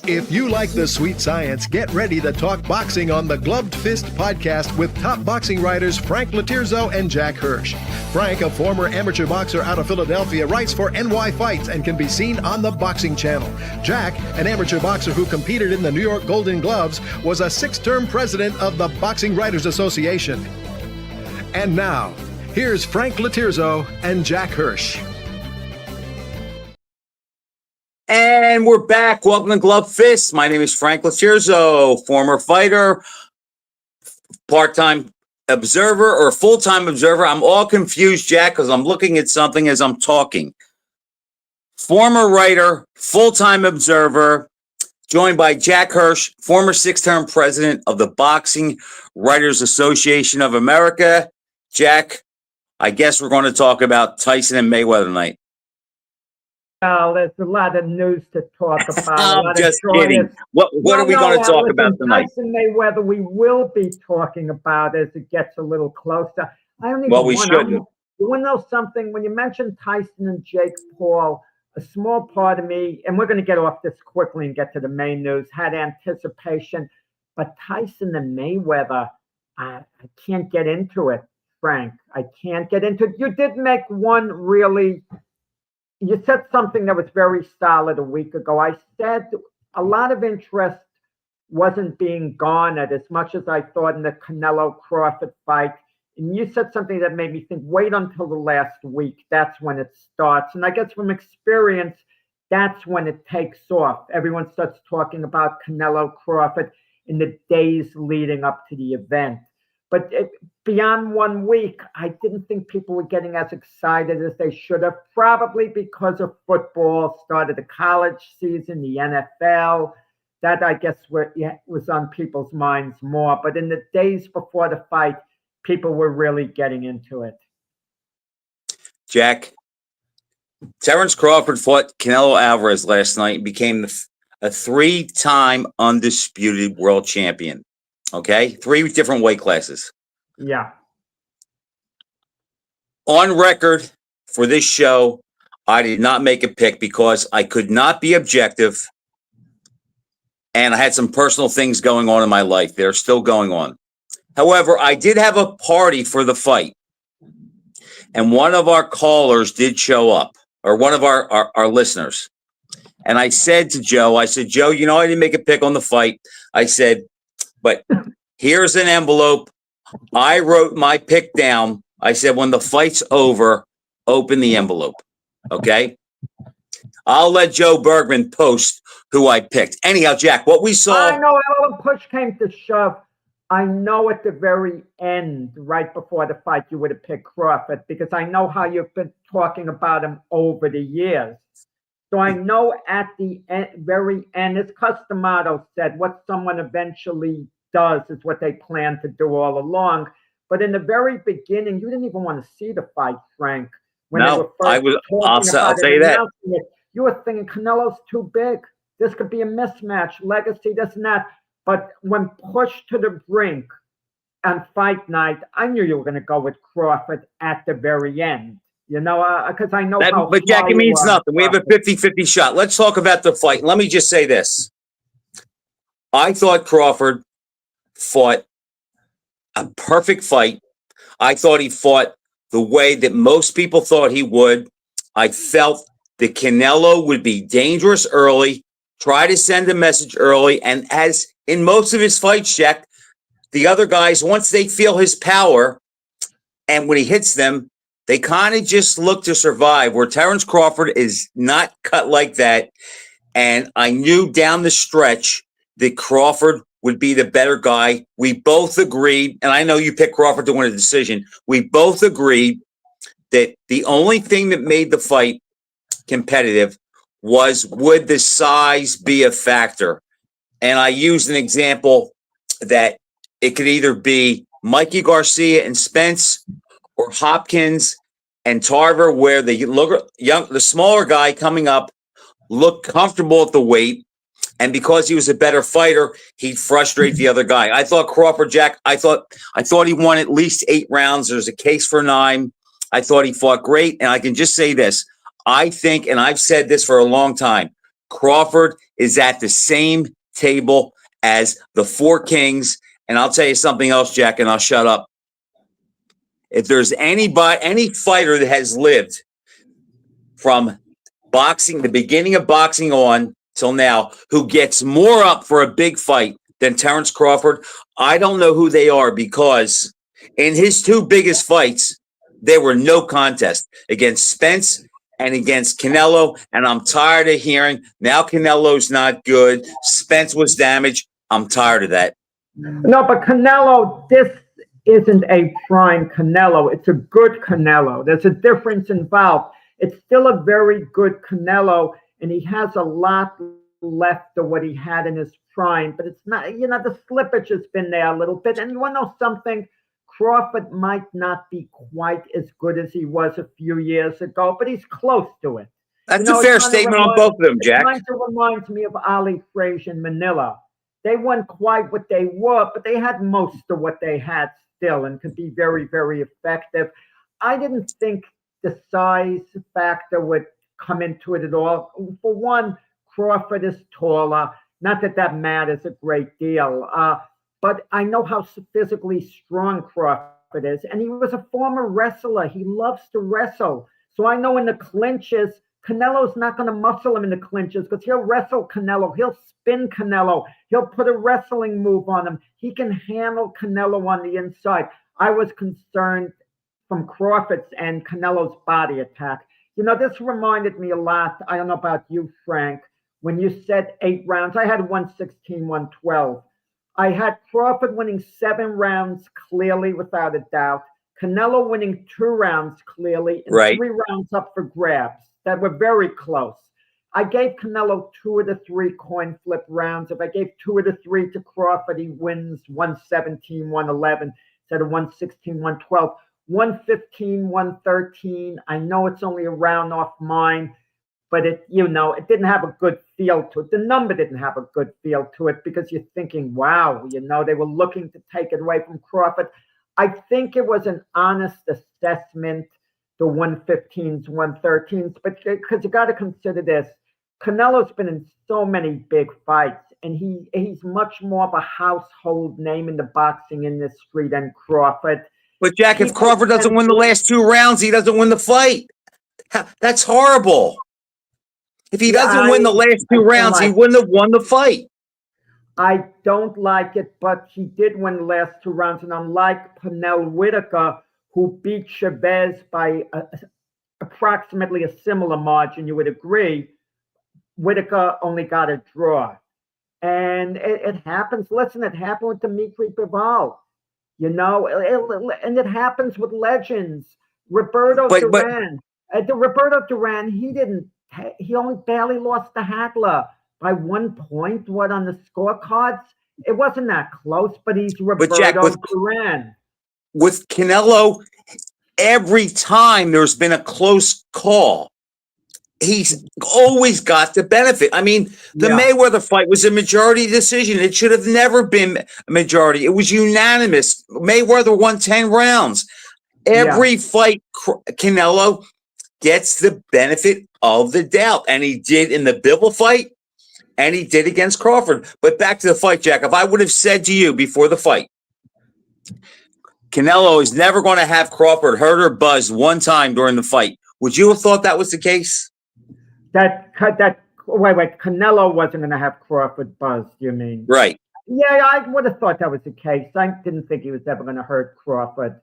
If you like the sweet science, get ready to talk boxing on the Gloved Fist podcast with top boxing writers Frank Latirzo and Jack Hirsch. Frank, a former amateur boxer out of Philadelphia, writes for NY Fights and can be seen on the Boxing Channel. Jack, an amateur boxer who competed in the New York Golden Gloves, was a 6-term president of the Boxing Writers Association. And now, here's Frank Latirzo and Jack Hirsch. And we're back. Welcome to Glove Fist. My name is Frank Latirzo, former fighter, part-time observer or full-time observer. I'm all confused, Jack, because I'm looking at something as I'm talking. Former writer, full-time observer, joined by Jack Hirsch, former 6-term president of the Boxing Writers Association of America. Jack, I guess we're going to talk about Tyson and Mayweather tonight. Well, there's a lot of news to talk about. I'm just kidding. What are we going to talk about tonight? Tyson Mayweather, we will be talking about as it gets a little closer. We shouldn't. You want to know something? When you mentioned Tyson and Jake Paul, a small part of me, and we're going to get off this quickly and get to the main news, had anticipation. But Tyson and Mayweather, I can't get into it, Frank. I can't get into it. You did make one really... You said something that was very solid a week ago. I said a lot of interest wasn't being garnered as much as I thought in the Canelo Crawford fight. And you said something that made me think, wait until the last week. That's when it starts. And I guess from experience, that's when it takes off. Everyone starts talking about Canelo Crawford in the days leading up to the event. But beyond 1 week, I didn't think people were getting as excited as they should have, probably because of football, started the college season, the NFL. That, I guess, was on people's minds more. But in the days before the fight, people were really getting into it. Jack, Terence Crawford fought Canelo Alvarez last night and became a 3-time undisputed world champion. Okay, 3 different weight classes. Yeah. On record for this show, I did not make a pick because I could not be objective. And I had some personal things going on in my life. They're still going on. However, I did have a party for the fight. And one of our callers did show up, or one of our listeners. And I said to Joe, I didn't make a pick on the fight. I said, but here's an envelope. I wrote my pick down. I said, when the fight's over, open the envelope. Okay? I'll let Joe Bergman post who I picked. Anyhow, Jack, what we saw... I know when push came to shove, I know at the very end, right before the fight, you would have picked Crawford because I know how you've been talking about him over the years. So I know at the very end, as Customato said, what someone eventually does is what they plan to do all along. But in the very beginning, you didn't even want to see the fight, Frank. I'll say that. You were thinking Canelo's too big. This could be a mismatch, legacy, this and that. But when pushed to the brink on fight night, I knew you were going to go with Crawford at the very end. Because I know how. But Jack, it means nothing. We have a 50-50 shot. Let's talk about the fight. Let me just say this. I thought Crawford fought a perfect fight. I thought he fought the way that most people thought he would. I felt that Canelo would be dangerous early, try to send a message early, and as in most of his fights, Jack, the other guys, once they feel his power, and when he hits them, they kind of just look to survive, where Terence Crawford is not cut like that. And I knew down the stretch that Crawford would be the better guy. We both agreed, and I know you picked Crawford to win a decision. We both agreed that the only thing that made the fight competitive was, would the size be a factor? And I used an example that it could either be Mikey Garcia and Spence or Hopkins and Tarver, where the smaller guy coming up looked comfortable at the weight. And because he was a better fighter, he'd frustrate the other guy. I thought Crawford, Jack, I thought he won at least 8 rounds. There's a case for 9. I thought he fought great. And I can just say this. I think, and I've said this for a long time, Crawford is at the same table as the four kings. And I'll tell you something else, Jack, and I'll shut up. If there's any fighter that has lived from boxing, the beginning of boxing on till now, who gets more up for a big fight than Terrence Crawford, I don't know who they are, because in his two biggest fights, there were no contest against Spence and against Canelo. And I'm tired of hearing now Canelo's not good. Spence was damaged. I'm tired of that. No, but Canelo, this isn't a prime Canelo. It's a good Canelo. There's a difference involved. It's still a very good Canelo, and he has a lot left of what he had in his prime, but it's not, the slippage has been there a little bit. And you want to know something? Crawford might not be quite as good as he was a few years ago, but he's close to it. That's a fair statement on both of them, Jack. It reminds me of Ali Frazier in Manila. They weren't quite what they were, but they had most of what they had still and could be very, very effective. I didn't think the size factor would come into it at all. For one, Crawford is taller. Not that that matters a great deal, but I know how physically strong Crawford is, and he was a former wrestler. He loves to wrestle. So I know in the clinches, Canelo's not going to muscle him in the clinches because he'll wrestle Canelo. He'll spin Canelo. He'll put a wrestling move on him. He can handle Canelo on the inside. I was concerned from Crawford's and Canelo's body attack. This reminded me a lot. I don't know about you, Frank. When you said 8 rounds, I had 116, 112. I had Crawford winning 7 rounds clearly, without a doubt. Canelo winning 2 rounds clearly, and 3 rounds up for grabs that were very close. I gave Canelo 2 of the 3 coin flip rounds. If I gave 2 of the 3 to Crawford, he wins 117, 111 instead of 116, 112. 115, 113. I know it's only a round off mine, but it didn't have a good feel to it. The number didn't have a good feel to it because you're thinking, wow, they were looking to take it away from Crawford. I think it was an honest assessment, the 115s, 113s, but because you got to consider this. Canelo's been in so many big fights, and he's much more of a household name in the boxing industry than Crawford. But Jack, if Crawford doesn't win the last 2 rounds, he doesn't win the fight. That's horrible. If he doesn't win the last 2 rounds, he wouldn't have won the fight. I don't like it, but he did win the last 2 rounds. And unlike Pernell Whitaker, who beat Chavez by approximately a similar margin, you would agree, Whitaker only got a draw. And it happens. Listen, it happened with Dimitri Bivol. And it happens with legends. Roberto Duran. Roberto Duran, he only barely lost to Hagler by 1 point. What, on the scorecards? It wasn't that close, but he's Roberto Duran. With Canelo, every time there's been a close call, he's always got the benefit. I mean, the Mayweather fight was a majority decision. It should have never been a majority. It was unanimous. Mayweather won 10 rounds. Every fight, Canelo gets the benefit of the doubt. And he did in the Bivol fight, and he did against Crawford. But back to the fight, Jack. If I would have said to you before the fight, Canelo is never going to have Crawford hurt or buzz one time during the fight, would you have thought that was the case? Wait, Canelo wasn't going to have Crawford buzzed, you mean? Right. Yeah, I would have thought that was the case. I didn't think he was ever going to hurt Crawford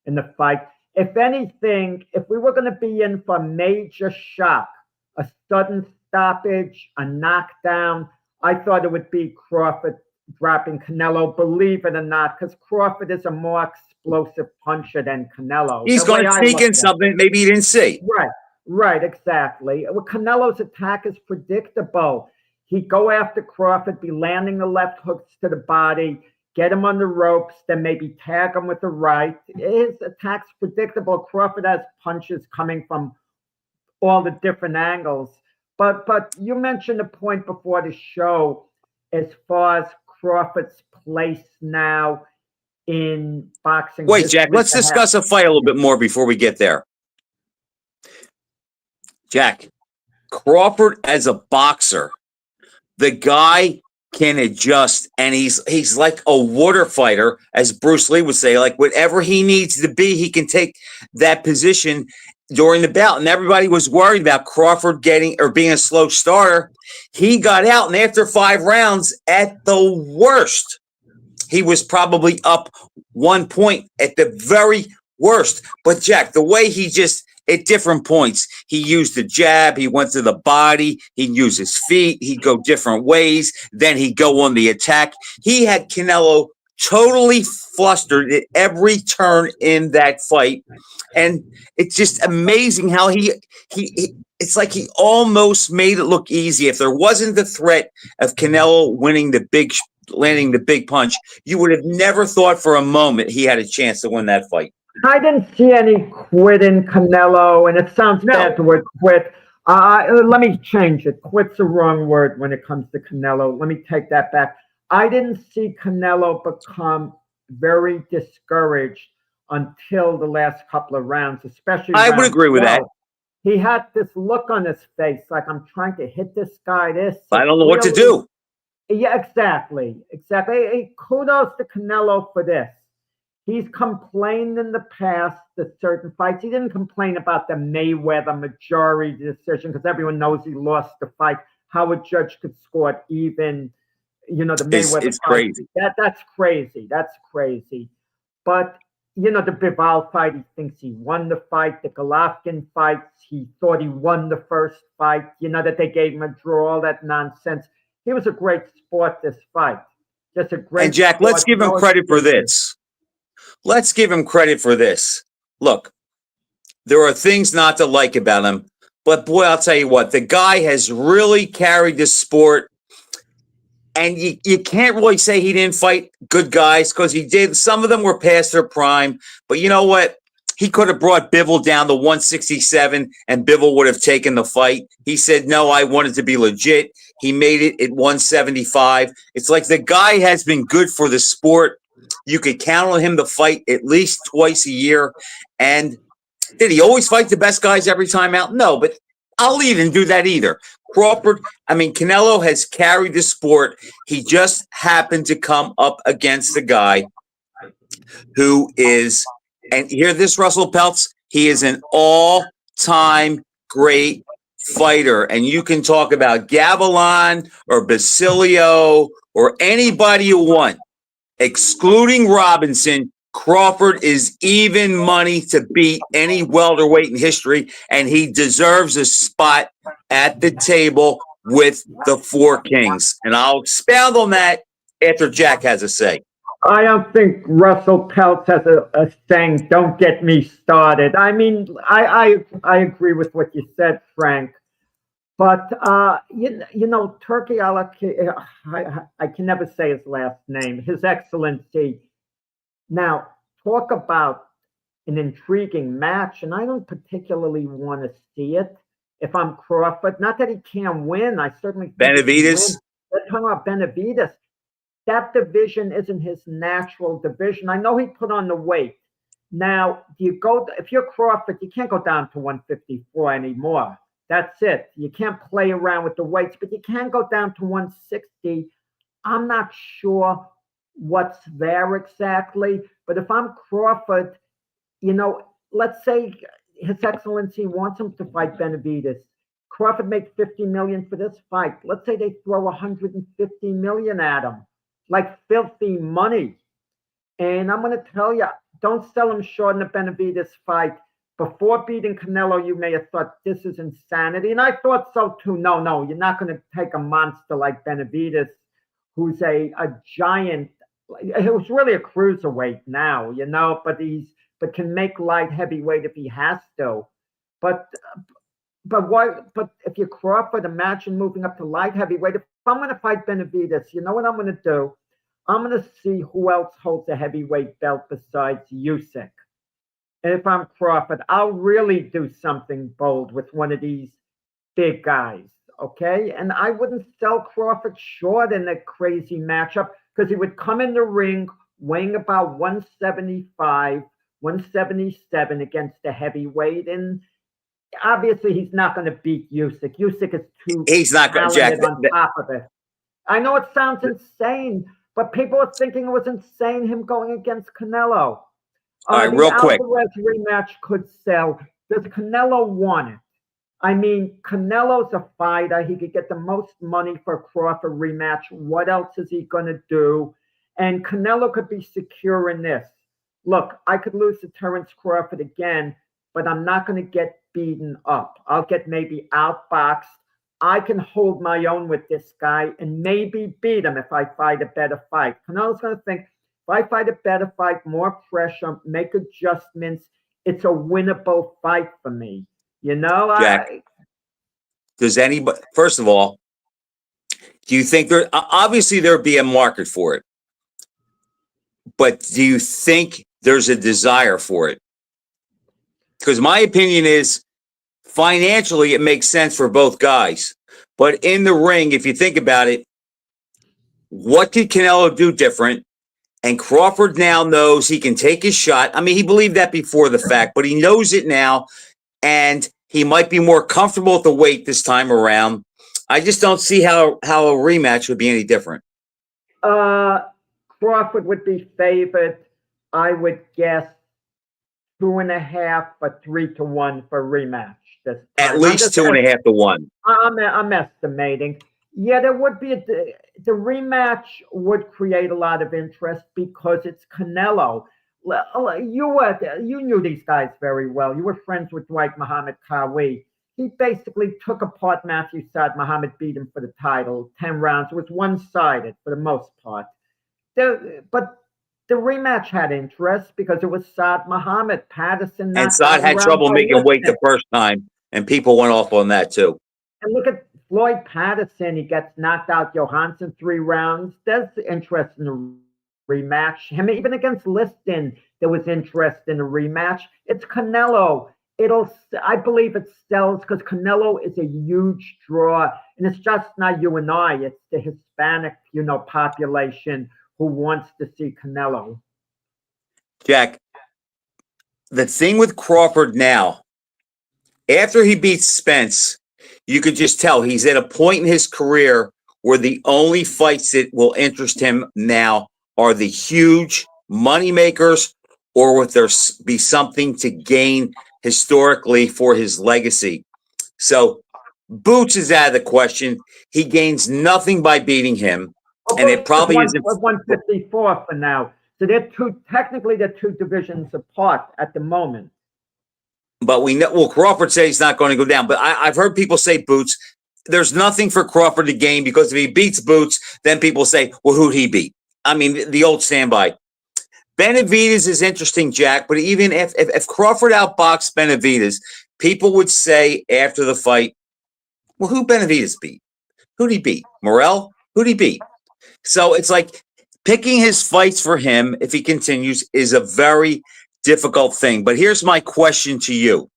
in the fight. If anything, if we were going to be in for a major shock, a sudden stoppage, a knockdown, I thought it would be Crawford dropping Canelo, believe it or not, because Crawford is a more explosive puncher than Canelo. He's going to sneak in something maybe he didn't see. Right, exactly. Well, Canelo's attack is predictable. He'd go after Crawford, be landing the left hooks to the body, get him on the ropes, then maybe tag him with the right. His attack's predictable. Crawford has punches coming from all the different angles. But you mentioned a point before the show as far as Crawford's place now in boxing. Wait, Jack, let's discuss a fight a little bit more before we get there. Jack, Crawford as a boxer, the guy can adjust, and he's like a water fighter, as Bruce Lee would say. Like whatever he needs to be, he can take that position during the bout. And everybody was worried about Crawford getting or being a slow starter. He got out, and after 5 rounds, at the worst, he was probably up 1 point at the very worst. But Jack, the way he just at different points, he used the jab, he went to the body, he used his feet, he'd go different ways, then he'd go on the attack. He had Canelo totally flustered at every turn in that fight. And it's just amazing how he it's like he almost made it look easy. If there wasn't the threat of Canelo landing the big punch, you would have never thought for a moment he had a chance to win that fight. I didn't see any quit in Canelo, and it sounds bad the word quit. Let me change it. Quit's a wrong word when it comes to Canelo. Let me take that back. I didn't see Canelo become very discouraged until the last couple of rounds, especially. I would agree with that. He had this look on his face like, I'm trying to hit this guy. I don't know what to do. Yeah, exactly. Hey, kudos to Canelo for this. He's complained in the past that certain fights. He didn't complain about the Mayweather majority decision because everyone knows he lost the fight. How a judge could score it even, the Mayweather it's crazy. That's crazy. That's crazy. But, the Bivol fight, he thinks he won the fight. The Golovkin fights, he thought he won the first fight, that they gave him a draw, all that nonsense. He was a great sport, this fight. Just a great And Jack, let's give him credit for this. Let's give him credit for this. Look, there are things not to like about him, but boy, I'll tell you what, the guy has really carried the sport. And you can't really say he didn't fight good guys because he did. Some of them were past their prime, but you know what? He could have brought Bivol down to 167 and Bivol would have taken the fight. He said, no, I wanted to be legit. He made it at 175. It's like the guy has been good for the sport. You could count on him to fight at least twice a year. And did he always fight the best guys every time out? No, but Ali didn't do that either. Canelo has carried the sport. He just happened to come up against a guy who is, and hear this, Russell Peltz, he is an all-time great fighter. And you can talk about Gavilan or Basilio or anybody you want. Excluding Robinson, Crawford is even money to beat any welterweight in history, and he deserves a spot at the table with the 4 kings. And I'll expound on that after Jack has a say. I don't think Russell Peltz has a saying, don't get me started. I agree with what you said, Frank. But, Turkey, I can never say his last name, His Excellency. Now, talk about an intriguing match, and I don't particularly want to see it if I'm Crawford. Not that he can't win. I certainly think Benavidez. Let's talk about Benavidez. That division isn't his natural division. I know he put on the weight. Now, if you're Crawford, you can't go down to 154 anymore. That's it. You can't play around with the weights, but you can go down to 160. I'm not sure what's there exactly, but if I'm Crawford, let's say His Excellency wants him to fight Benavidez. Crawford made $50 million for this fight. Let's say they throw $150 million at him, like filthy money. And I'm going to tell you, don't sell him short in the Benavidez fight. Before beating Canelo, you may have thought this is insanity. And I thought so too. No, you're not going to take a monster like Benavidez, who's a giant. It was really a cruiserweight now, but can make light heavyweight if he has to. But if you're Crawford, imagine moving up to light heavyweight. If I'm going to fight Benavidez, you know what I'm going to do? I'm going to see who else holds a heavyweight belt besides Usyk. And if I'm Crawford, I'll really do something bold with one of these big guys, okay? And I wouldn't sell Crawford short in a crazy matchup because he would come in the ring weighing about 175, 177 against a heavyweight. And obviously he's not going to beat Usyk. Usyk is too He's not going to, Jack. talented on top of it. I know it sounds insane, but people are thinking it was insane him going against Canelo. All right, The real quick. Alvarez rematch could sell. Does Canelo want it? I mean, Canelo's a fighter. He could get the most money for a Crawford rematch. What else is he going to do? And Canelo could be secure in this. Look, I could lose to Terence Crawford again, but I'm not going to get beaten up. I'll get maybe outboxed. I can hold my own with this guy and maybe beat him if I fight a better fight. Canelo's going to think, if I fight a better fight, more pressure, make adjustments, it's a winnable fight for me. You know, Jack, does anybody, first of all, do you think obviously there'd be a market for it, but do you think there's a desire for it? Because my opinion is financially it makes sense for both guys, but in the ring, if you think about it, what did Canelo do different? And Crawford now knows he can take his shot. I mean, he believed that before the fact, but he knows it now. And he might be more comfortable at the weight this time around. I just don't see how a rematch would be any different. Crawford would be favored. I would guess 2.5 or 3-1 for rematch. At least 2.5 to 1. I'm estimating. Yeah, there would be the rematch would create a lot of interest because it's Canelo. You knew these guys very well. You were friends with Dwight Muhammad Qawi. He basically took apart Matthew Saad. Muhammad beat him for the title, 10 rounds. It was one-sided for the most part. But the rematch had interest because it was Saad Muhammad. Patterson. And Saad had trouble making weight the first time, and people went off on that too. And look at Floyd Patterson. He gets knocked out Johansson 3 rounds. There's interest in the rematch. Him even against Liston, there was interest in a rematch. It's Canelo. I believe it sells because Canelo is a huge draw, and it's just not you and I. It's the Hispanic, population who wants to see Canelo. Jack, the thing with Crawford now, after he beats Spence, you could just tell he's at a point in his career where the only fights that will interest him now are the huge money makers, or would there be something to gain historically for his legacy? So Boots is out of the question. He gains nothing by beating him, and it probably isn't 154 for now. So they're two divisions apart at the moment. But we know, Crawford said he's not going to go down. But I've heard people say Boots. There's nothing for Crawford to gain because if he beats Boots, then people say, well, who'd he beat? I mean, the old standby. Benavidez is interesting, Jack, but even if Crawford outboxed Benavidez, people would say after the fight, well, who Benavidez beat? Who'd he beat? Morrell? Who'd he beat? So it's like picking his fights for him, if he continues, is a very difficult thing. But here's my question to you.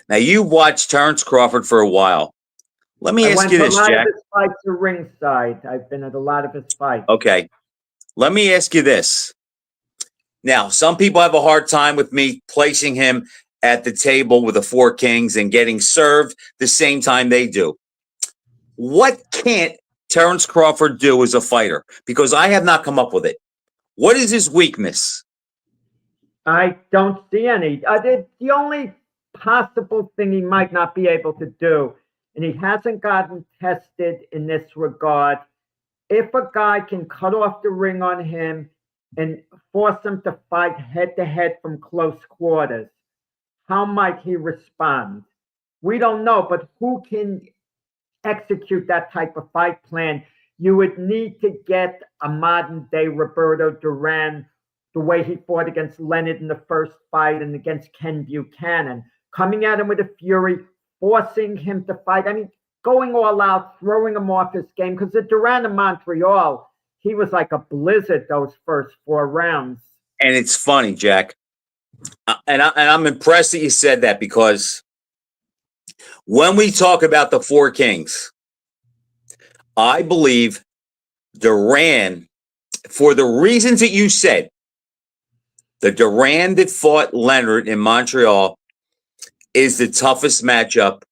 Now, you watched Terence Crawford for a while. Let me ask you this, Jack. A lot of his fights are ringside. I've been at a lot of his fights. Okay. Let me ask you this. Now, some people have a hard time with me placing him at the table with the 4 kings and getting served the same time they do. What can't Terence Crawford do as a fighter? Because I have not come up with it. What is his weakness? I don't see any. The only possible thing he might not be able to do, and he hasn't gotten tested in this regard, if a guy can cut off the ring on him and force him to fight head-to-head from close quarters, how might he respond? We don't know, but who can execute that type of fight plan? You would need to get a modern-day Roberto Duran, the way he fought against Leonard in the first fight and against Ken Buchanan, coming at him with a fury, forcing him to fight. I mean, going all out, throwing him off his game, because the Duran in Montreal, he was like a blizzard those first 4 rounds. And it's funny, Jack. And I'm impressed that you said that, because when we talk about the 4 kings, I believe Duran, for the reasons that you said, the Duran that fought Leonard in Montreal is the toughest matchup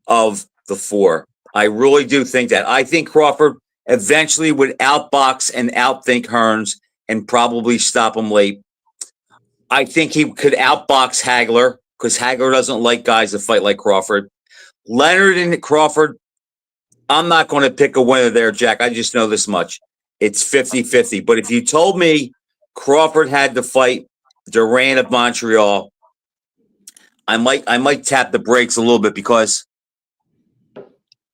of the four. I really do think that. I think Crawford eventually would outbox and outthink Hearns and probably stop him late. I think he could outbox Hagler because Hagler doesn't like guys that fight like Crawford. Leonard and Crawford, I'm not going to pick a winner there, Jack. I just know this much. It's 50-50. But if you told me Crawford had to fight Duran of Montreal, I might tap the brakes a little bit because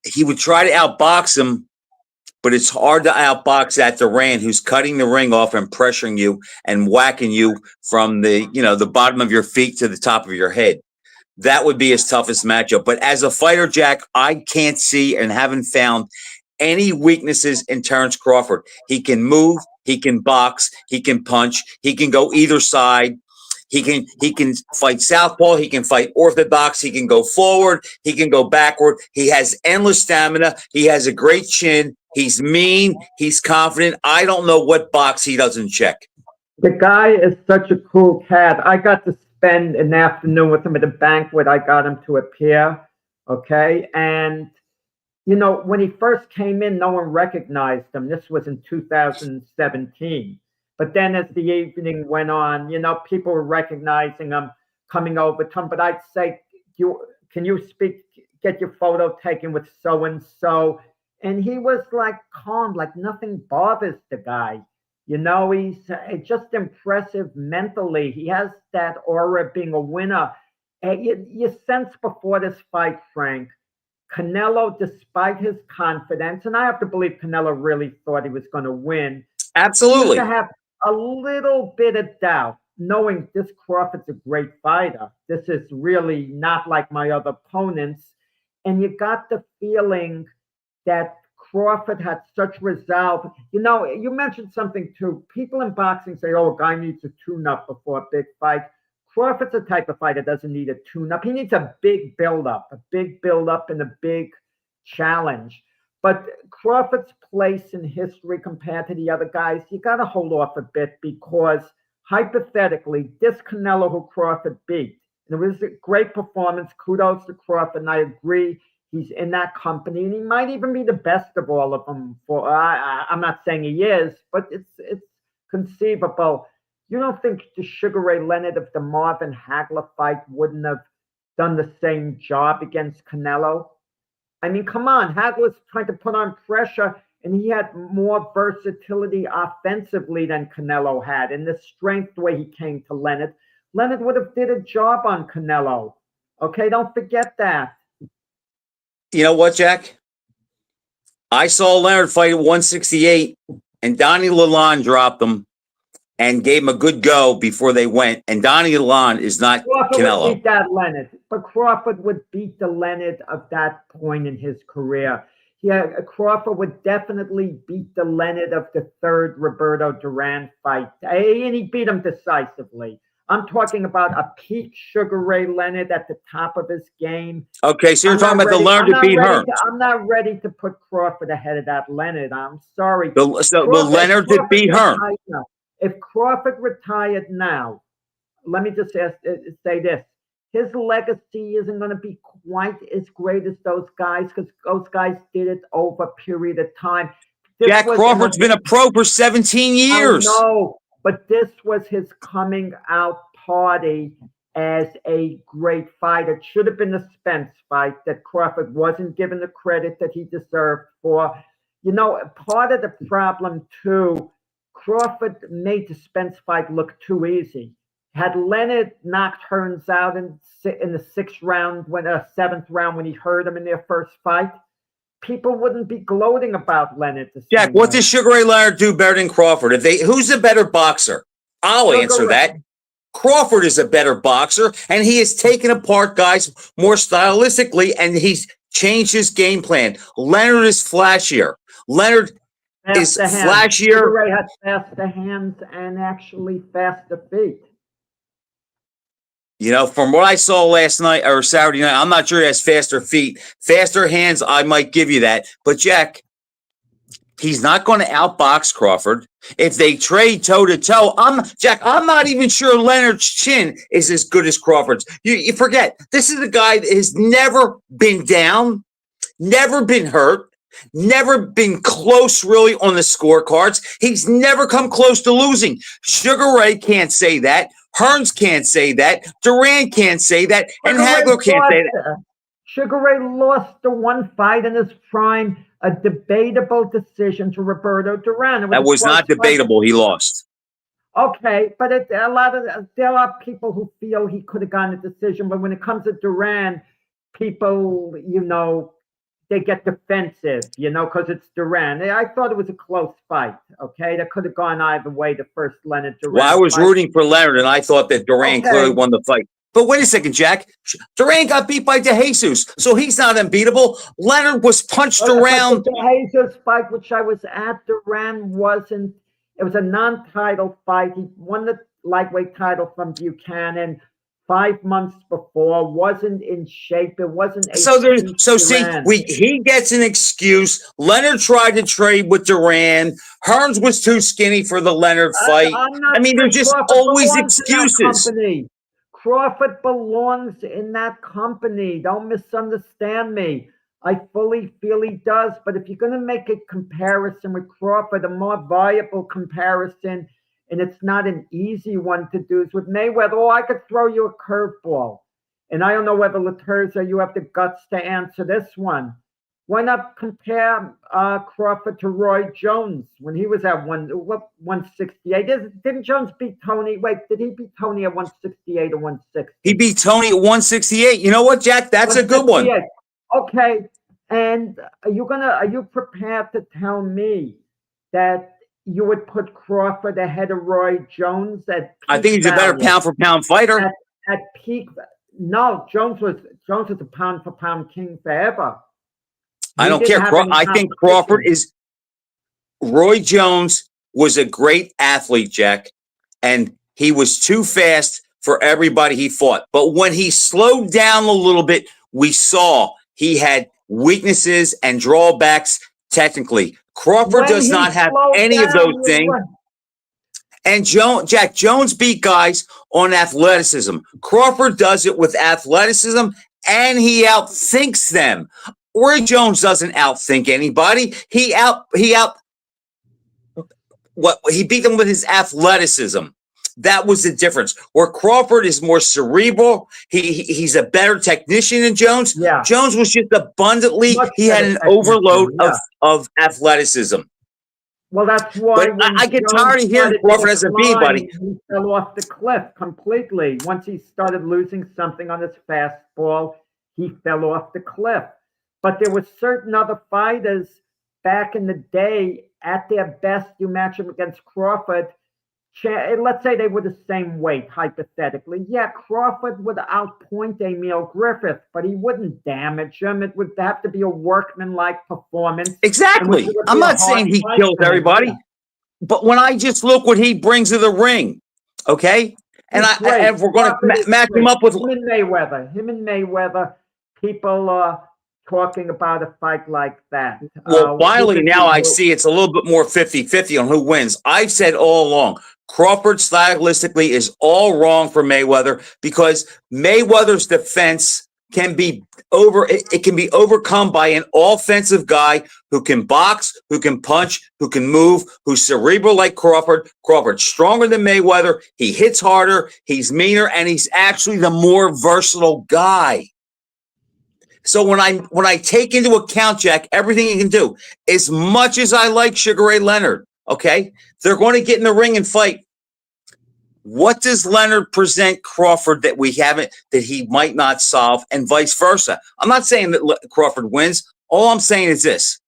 he would try to outbox him, but it's hard to outbox that Duran who's cutting the ring off and pressuring you and whacking you from the bottom of your feet to the top of your head. That would be his toughest matchup. But as a fighter, Jack, I can't see and haven't found any weaknesses in Terrence Crawford. He can move, he can box, he can punch, he can go either side. He can fight southpaw, he can fight orthodox, he can go forward, he can go backward. He has endless stamina. He has a great chin. He's mean, he's confident. I don't know what box he doesn't check. The guy is such a cool cat. I got to spend an afternoon with him at a banquet. I got him to appear, okay? And, when he first came in, no one recognized him. This was in 2017. But then as the evening went on, people were recognizing him, coming over to him. But I'd say, can you get your photo taken with so-and-so? And he was like calm, like nothing bothers the guy. He's just impressive mentally. He has that aura of being a winner. You sense before this fight, Frank, Canelo, despite his confidence, and I have to believe Canelo really thought he was going to win. Absolutely. To have a little bit of doubt, knowing this Crawford's a great fighter. This is really not like my other opponents. And you got the feeling that Crawford had such resolve. You mentioned something too. People in boxing say, a guy needs a tune-up before a big fight. Crawford's the type of fighter that doesn't need a tune-up. He needs a big build-up and a big challenge. But Crawford's place in history compared to the other guys, you got to hold off a bit because hypothetically, this Canelo who Crawford beat, and it was a great performance. Kudos to Crawford, and I agree he's in that company, and he might even be the best of all of them. I'm not saying he is, but it's conceivable. You don't think the Sugar Ray Leonard of the Marvin Hagler fight wouldn't have done the same job against Canelo? I mean, come on. Hagler's trying to put on pressure, and he had more versatility offensively than Canelo had, and the strength the way he came to Leonard. Leonard would have did a job on Canelo. Okay, don't forget that. You know what, Jack? I saw Leonard fight at 168, and Donnie Lalonde dropped him and gave him a good go before they went. And Donnie Lalonde is not Crawford Canelo. would beat that Leonard, but Crawford would beat the Leonard of that point in his career. Crawford would definitely beat the Leonard of the third Roberto Duran fight, and he beat him decisively. I'm talking about a peak Sugar Ray Leonard at the top of his game. Okay, so you're talking about the Leonard that beat Hearns. I'm not ready to put Crawford ahead of that Leonard. I'm sorry. The Leonard that beat Hearns. If Crawford retired now, let me just say this. His legacy isn't going to be quite as great as those guys because those guys did it over a period of time. Jack Crawford's been a pro for 17 years. I know, but this was his coming out party as a great fighter. It should have been the Spence fight that Crawford wasn't given the credit that he deserved for. Part of the problem, too, Crawford made the Spence fight look too easy. Had Leonard knocked Hearns out in the sixth round, seventh round when he hurt him in their first fight, people wouldn't be gloating about Leonard. Jack, what does Sugar Ray Leonard do better than Crawford? Who's a better boxer? I'll answer that. Crawford is a better boxer, and he has taken apart guys more stylistically, and he's changed his game plan. Leonard is flashier. Leonard is flashier. Sugar Ray has faster hands and actually faster feet. From what I saw last night or Saturday night, I'm not sure he has faster feet. Faster hands, I might give you that. But, Jack, He's not going to outbox Crawford. If they trade toe to toe, I'm not even sure Leonard's chin is as good as Crawford's. You forget, this is a guy that has never been down, never been hurt, never been close really on the scorecards. He's never come close to losing. Sugar Ray can't say that. Hearns can't say that. Duran can't say that. And Hagler can't say that. Sugar Ray lost the one fight in his prime, a debatable decision to Roberto Duran. That was not debatable. He lost. Okay, but there are people who feel he could have gotten a decision, but when it comes to Duran, people, they get defensive, because it's Duran. I thought it was a close fight, okay? That could have gone either way, the first Leonard Duran. Well, I was rooting for Leonard, and I thought that Duran clearly won the fight. But wait a second, Jack. Duran got beat by De Jesus, so he's not unbeatable. Leonard was punched around. The De Jesus fight, which I was at, Duran wasn't. It was a non-title fight. He won the lightweight title from Buchanan 5 months before. Wasn't in shape. It wasn't. He gets an excuse. Leonard tried to trade with Duran. Hearns was too skinny for the Leonard fight. There's just always excuses. Crawford belongs in that company. Don't misunderstand me. I fully feel he does. But if you're going to make a comparison with Crawford, a more viable comparison, and it's not an easy one to do, is with Mayweather. Oh, I could throw you a curveball. And I don't know whether Laterza, you have the guts to answer this one. Why not compare Crawford to Roy Jones when he was at 168? Didn't Jones beat Tony? Wait, did he beat Tony at 168 or 160? He beat Tony at 168. You know what, Jack? That's a good one. Okay. And are you prepared to tell me that you would put Crawford ahead of Roy Jones at peak I think he's a better pound for pound fighter. At peak. No, Jones was a pound for pound king forever. I don't care. I think Crawford is. Roy Jones was a great athlete, Jack, and he was too fast for everybody he fought. But when he slowed down a little bit, we saw he had weaknesses and drawbacks technically. Crawford does not have any of those things. And Jack Jones beat guys on athleticism. Crawford does it with athleticism, and he outthinks them. Roy Jones doesn't outthink anybody. He beat them with his athleticism. That was the difference. Where Crawford is more cerebral. He's a better technician than Jones. Yeah. Jones was just abundantly. He had an overload of athleticism. Well, that's why. But I get tired of hearing Crawford as a B, buddy. He fell off the cliff completely. Once he started losing something on his fastball, he fell off the cliff. But there were certain other fighters back in the day, at their best, you match them against Crawford. Let's say they were the same weight, hypothetically. Yeah, Crawford would outpoint Emil Griffith, but he wouldn't damage him. It would have to be a workmanlike performance. Exactly. I'm not saying he killed everybody, but when I just look what he brings to the ring, okay? And if we're going to match him up with him and Mayweather, people are talking about a fight like that. Well, finally, now I see it's a little bit more 50-50 on who wins. I've said all along, Crawford stylistically is all wrong for Mayweather because Mayweather's defense can be overcome by an offensive guy who can box, who can punch, who can move, who's cerebral like Crawford. Crawford's stronger than Mayweather. He hits harder, he's meaner, and he's actually the more versatile guy. So when I take into account, Jack, everything he can do, as much as I like Sugar Ray Leonard, okay, they're going to get in the ring and fight. What does Leonard present Crawford that we haven't, that he might not solve, and vice versa? I'm not saying that Crawford wins. All I'm saying is this.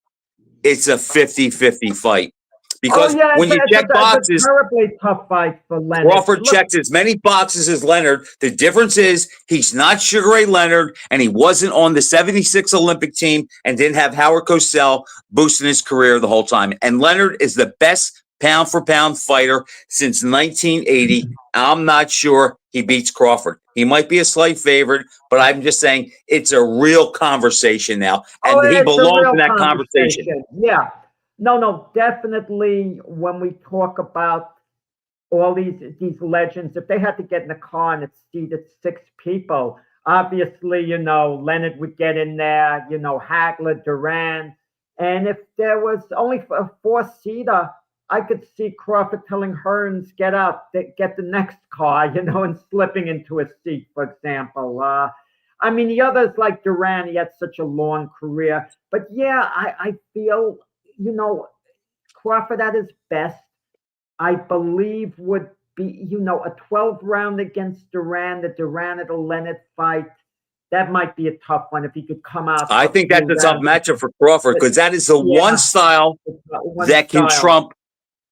It's a 50-50 fight. Because when you check boxes, it's a terribly tough fight for Leonard. Crawford checks as many boxes as Leonard. The difference is he's not Sugar Ray Leonard, and he wasn't on the 76 Olympic team and didn't have Howard Cosell boosting his career the whole time. And Leonard is the best pound-for-pound fighter since 1980. I'm not sure he beats Crawford. He might be a slight favorite, but I'm just saying it's a real conversation now, and he belongs in that conversation. Yeah. No, definitely when we talk about all these legends, if they had to get in a car and it seated six people, obviously, Leonard would get in there, Hagler, Duran. And if there was only a four-seater, I could see Crawford telling Hearns, get out, get the next car, and slipping into a seat, for example. I mean, the others like Duran, he had such a long career. But yeah, I feel, you know, Crawford at his best, I believe would be, a 12 round against Duran, the Duran at a Leonard fight. That might be a tough one if he could come out. I think that's a tough matchup for Crawford because that is the one style that can trump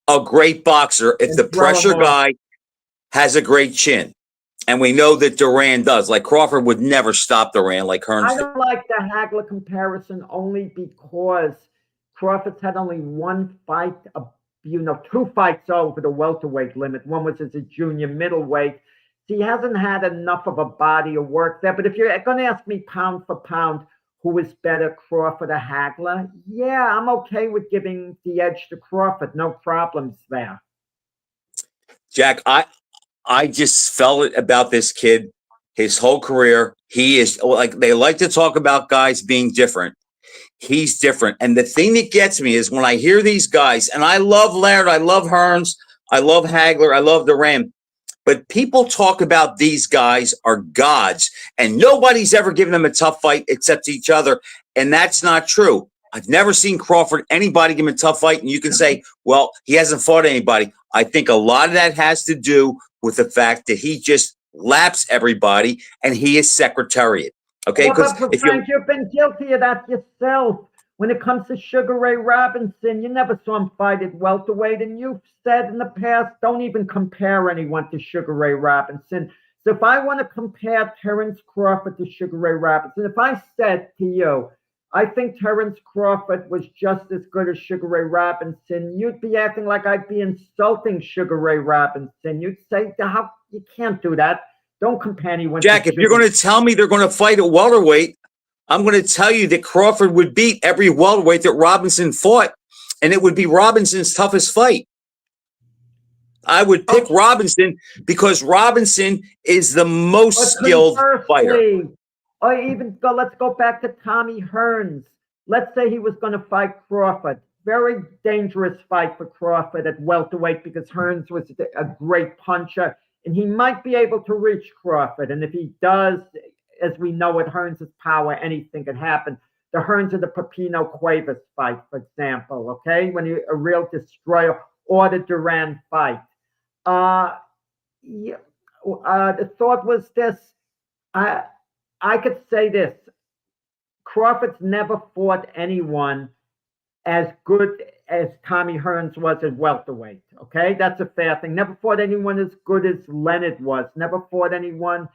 a great boxer if the pressure guy has a great chin. And we know that Duran does. Like Crawford would never stop Duran like Hearns. I don't like the Hagler comparison only because Crawford's had only one fight, two fights over the welterweight limit. One was as a junior middleweight. He hasn't had enough of a body of work there. But if you're going to ask me pound for pound, who is better, Crawford or Hagler? Yeah, I'm okay with giving the edge to Crawford. No problems there. Jack, I just felt it about this kid his whole career. He is like, they like to talk about guys being different. He's different. And the thing that gets me is when I hear these guys, and I love Laird, I love Hearns, I love Hagler, I love Duran, but people talk about these guys are gods and nobody's ever given them a tough fight except each other. And that's not true. I've never seen Crawford, anybody give him a tough fight. And you can say, well, he hasn't fought anybody. I think a lot of that has to do with the fact that he just laps everybody and he is secretariat. Okay, because Frank, you've been guilty of that yourself. When it comes to Sugar Ray Robinson, you never saw him fight at welterweight, and you've said in the past, don't even compare anyone to Sugar Ray Robinson. So if I want to compare Terence Crawford to Sugar Ray Robinson, if I said to you, I think Terence Crawford was just as good as Sugar Ray Robinson, you'd be acting like I'd be insulting Sugar Ray Robinson. You'd say, how you can't do that. Don't compare anyone. Jack, if you're going to tell me they're going to fight at welterweight, I'm going to tell you that Crawford would beat every welterweight that Robinson fought, and it would be Robinson's toughest fight. I would pick Robinson because Robinson is the most skilled fighter. Or even let's go back to Tommy Hearns. Let's say he was going to fight Crawford. Very dangerous fight for Crawford at welterweight because Hearns was a great puncher. And he might be able to reach Crawford. And if he does, as we know with Hearns' power, anything could happen. The Hearns of the Pepino-Cuevas fight, for example, okay? When you're a real destroyer, or the Duran fight. The thought was this. I could say this. Crawford's never fought anyone as good as Tommy Hearns was at welterweight, okay? That's a fair thing. Never fought anyone as good as Leonard was. Never fought anyone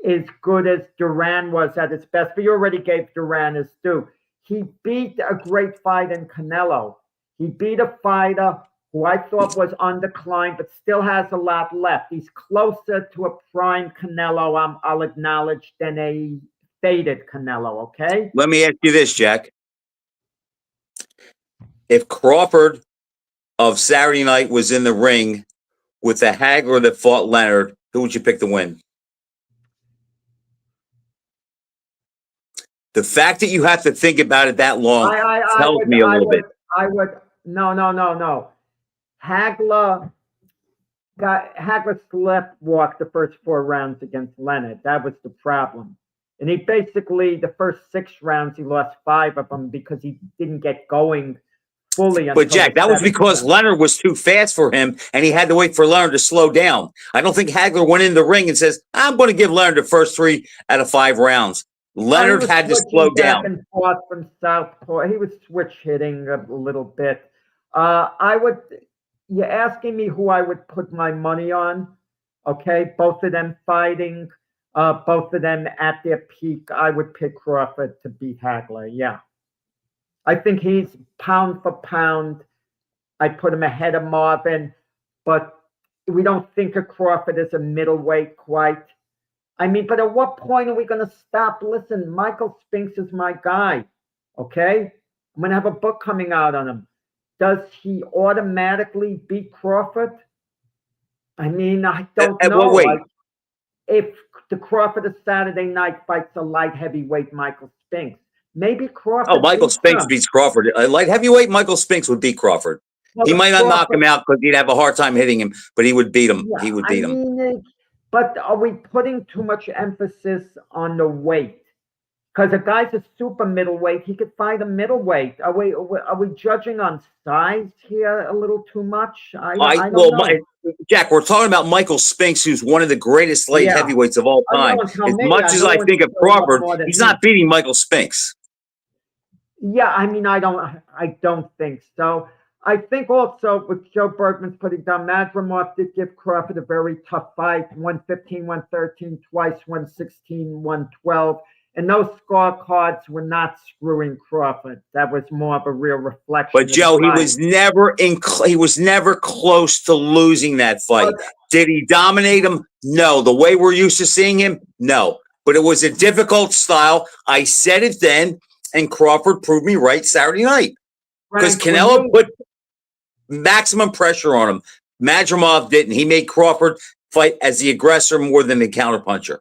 as good as Duran was at his best. But you already gave Duran his due. He beat a great fight in Canelo. He beat a fighter who I thought was on decline, but still has a lot left. He's closer to a prime Canelo, I'll acknowledge, than a faded Canelo, okay? Let me ask you this, Jack. If Crawford of Saturday night was in the ring with the Hagler that fought Leonard, who would you pick to win? The fact that you have to think about it that long tells me a little bit. No. Hagler sleptwalked the first 4 rounds against Leonard. That was the problem. And he basically, the first 6 rounds, he lost 5 of them because he didn't get going fully. But Jack, that was because Leonard was too fast for him, and he had to wait for Leonard to slow down. I don't think Hagler went in the ring and says, I'm going to give Leonard the first 3 out of 5 rounds. Leonard had to slow down. And forth from southpaw. He was switch hitting a little bit. You're asking me who I would put my money on. Okay, both of them fighting, both of them at their peak. I would pick Crawford to beat Hagler. Yeah, I think he's pound for pound. I put him ahead of Marvin, but we don't think of Crawford as a middleweight quite. I mean, but at what point are we going to stop? Listen, Michael Spinks is my guy, okay? I'm going to have a book coming out on him. does he automatically beat Crawford? I mean, I don't know. Well, wait. If the Crawford of Saturday night fights a light heavyweight Michael Spinks, maybe Crawford. Oh, Michael Spinks beats Crawford. Light heavyweight Michael Spinks would beat Crawford. Well, he might not knock him out because he'd have a hard time hitting him, but he would beat him. Yeah, he would beat him. But are we putting too much emphasis on the weight? Because a guy's a super middleweight, he could fight a middleweight. Are we judging on size here a little too much? I don't know. Jack, we're talking about Michael Spinks, who's one of the greatest light heavyweights of all time. As much as I think of Crawford, he's not beating Michael Spinks. Yeah, I mean, I don't think so. I think also with Joe Bergman's putting down, Madrimov did give Crawford a very tough fight, 115, 113, twice, 116, 112. And those scorecards were not screwing Crawford. That was more of a real reflection. But Joe, he was never close to losing that fight. Did he dominate him? No. The way we're used to seeing him? No. But it was a difficult style. I said it then, and Crawford proved me right Saturday night. Because Canelo put maximum pressure on him. Madrimov didn't. He made Crawford fight as the aggressor more than the counterpuncher.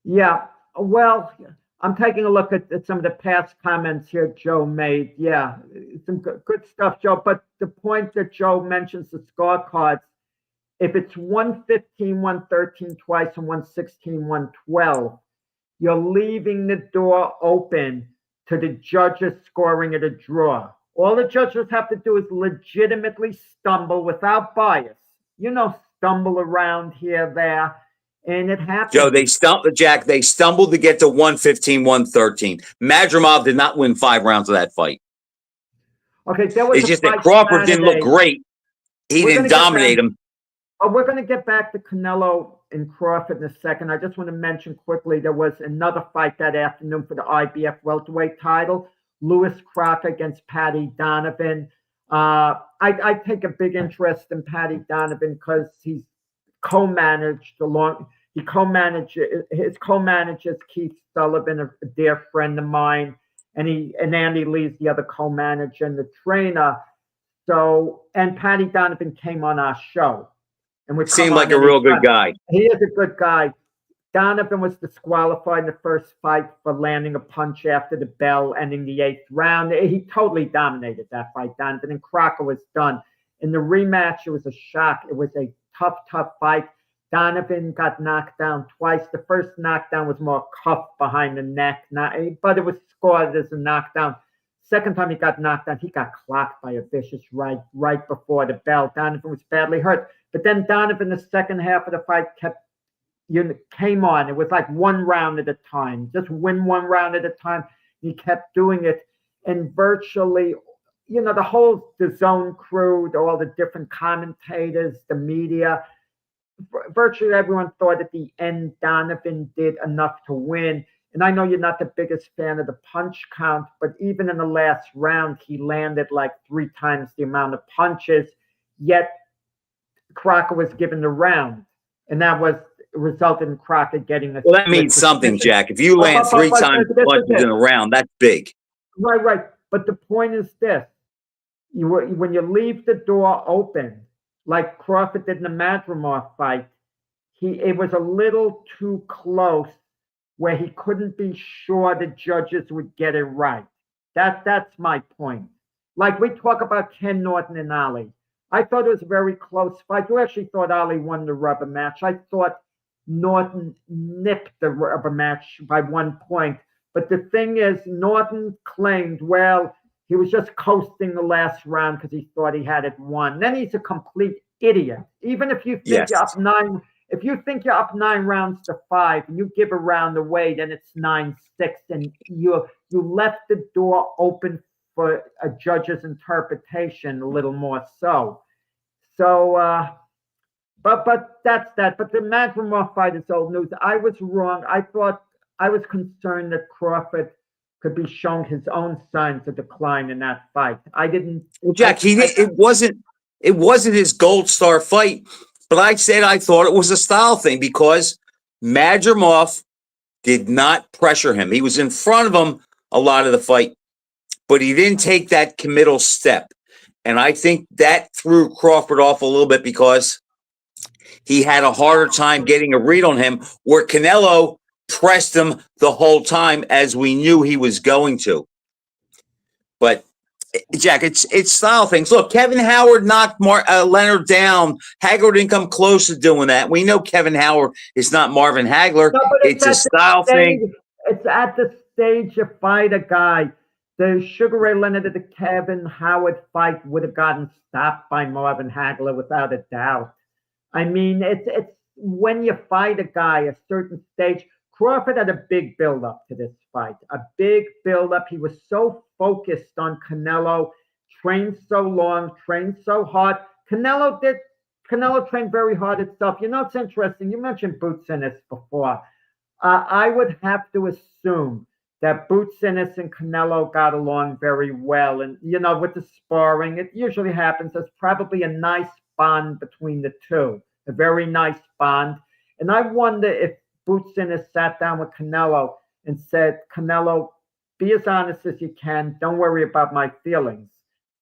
Yeah, well, I'm taking a look at some of the past comments here Joe made. Yeah, some good stuff, Joe. But the point that Joe mentions, the scorecards, if it's 115, 113 twice, and 116, 112, you're leaving the door open to the judges scoring at a draw. All the judges have to do is legitimately stumble without bias. Stumble around here, there. And it happened. Joe, they stumbled to get to 115, 113. Madrimov did not win 5 rounds of that fight. Okay, there was it's just that Crawford didn't look great. He didn't dominate him. We're going to get back to Canelo and Crawford in a second. I just want to mention quickly, there was another fight that afternoon for the IBF welterweight title. Lewis Crocker against Paddy Donovan. I take a big interest in Paddy Donovan because he's his co-manager Keith Sullivan, a dear friend of mine, and Andy Lee's the other co-manager and the trainer. And Paddy Donovan came on our show, and we seemed like a real good guy. He is a good guy. Donovan was disqualified in the first fight for landing a punch after the bell, ending the 8th round. He totally dominated that fight, Donovan, and Crocker was done. In the rematch, it was a shock. It was a tough fight. Donovan got knocked down twice. The first knockdown was more cuff behind the neck, but it was scored as a knockdown. Second time he got knocked down, he got clocked by a vicious right before the bell. Donovan was badly hurt. But then Donovan, the second half of the fight, came on. It was like one round at a time. Just win one round at a time. He kept doing it. And virtually, the zone crew, all the different commentators, the media, virtually everyone thought at the end Donovan did enough to win. And I know you're not the biggest fan of the punch count, but even in the last round, he landed like 3 times the amount of punches, yet Crocker was given the round. And that resulted in Crocker getting Well, that means something, Jack. If you land 3 times punches in a round, that's big. Right. But the point is this. When you leave the door open, like Crawford did in the Madrimov fight, it was a little too close where he couldn't be sure the judges would get it right. That's my point. Like we talk about Ken Norton and Ali. I thought it was a very close fight. You actually thought Ali won the rubber match. I thought Norton nipped the rubber match by 1 point. But the thing is, Norton claimed, he was just coasting the last round because he thought he had it won. Then he's a complete idiot. Even if you think you're up 9, if you think you're up 9 rounds to 5 and you give a round away, then it's 9-6, and you left the door open for a judge's interpretation a little more so. But that's that. But the Madrimov fight is old news. I was wrong. I was concerned that Crawford could be shown his own signs of decline in that fight. I didn't. Well, Jack, it wasn't his gold star fight, but I thought it was a style thing because Madrimov did not pressure him. He was in front of him a lot of the fight, but he didn't take that committal step. And I think that threw Crawford off a little bit because he had a harder time getting a read on him, where Canelo pressed him the whole time, as we knew he was going to. But Jack, it's style things. Look, Kevin Howard knocked Leonard down. Hagler didn't come close to doing that. We know Kevin Howard is not Marvin Hagler. No, it's a style thing. It's at the stage you fight a guy. The Sugar Ray Leonard and the Kevin Howard fight would have gotten stopped by Marvin Hagler without a doubt. I mean, it's when you fight a guy a certain stage. Crawford had a big build-up to this fight, a big build-up. He was so focused on Canelo, trained so long, trained so hard. Canelo trained very hard itself. You know, it's interesting. You mentioned Boots Ennis before. I would have to assume that Boots Ennis and Canelo got along very well. And, you know, with the sparring, it usually happens. There's probably a nice bond between the two, a very nice bond. And I wonder if Boots Ennis sat down with Canelo and said, Canelo, be as honest as you can. Don't worry about my feelings.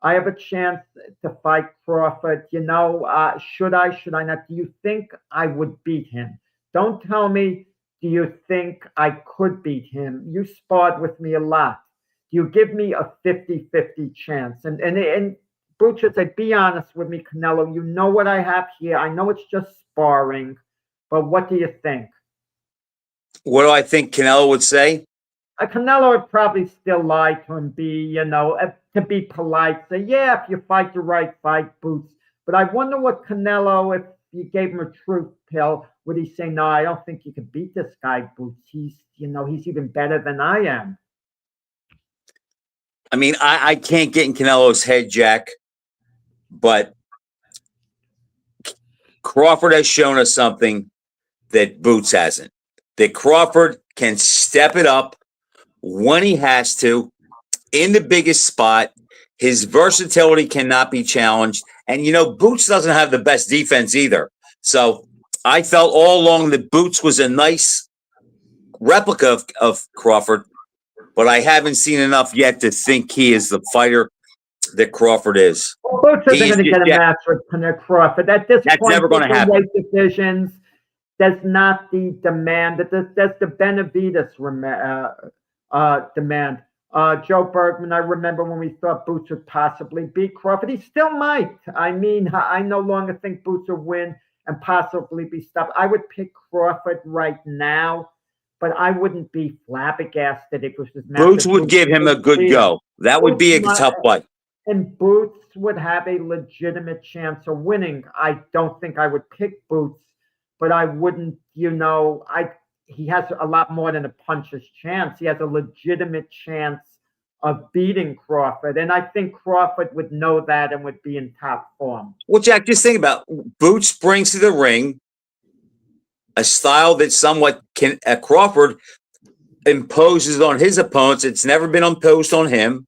I have a chance to fight Crawford. You know, should I not? Do you think I would beat him? Don't tell me, do you think I could beat him? You sparred with me a lot. Do you give me a 50-50 chance? And Boots should say, be honest with me, Canelo. You know what I have here. I know it's just sparring, but what do you think? What do I think Canelo would say? Canelo would probably still lie to him, to be polite, say, yeah, if you fight the right fight, Boots. But I wonder what Canelo, if you gave him a truth pill, would he say, no, I don't think you could beat this guy, Boots. He's even better than I am. I mean, I can't get in Canelo's head, Jack, but Crawford has shown us something that Boots hasn't. That Crawford can step it up when he has to in the biggest spot. His versatility cannot be challenged. And, you know, Boots doesn't have the best defense either. So I felt all along that Boots was a nice replica of Crawford, but I haven't seen enough yet to think he is the fighter that Crawford is. Well, Boots isn't going to get a match with Crawford. At this point, never going to happen. Weight divisions, there's not the demand. That's the Benavides demand. Joe Bergman, I remember when we thought Boots would possibly beat Crawford. He still might. I mean, I no longer think Boots will win and possibly be stopped. I would pick Crawford right now, but I wouldn't be flabbergasted if it was this match. Boots would give him a good go. That would be a tough fight. And Boots would have a legitimate chance of winning. I don't think I would pick Boots, but I wouldn't, he has a lot more than a puncher's chance. He has a legitimate chance of beating Crawford. And I think Crawford would know that and would be in top form. Well, Jack, just think about Boots brings to the ring a style that somewhat Crawford imposes on his opponents. It's never been imposed on him.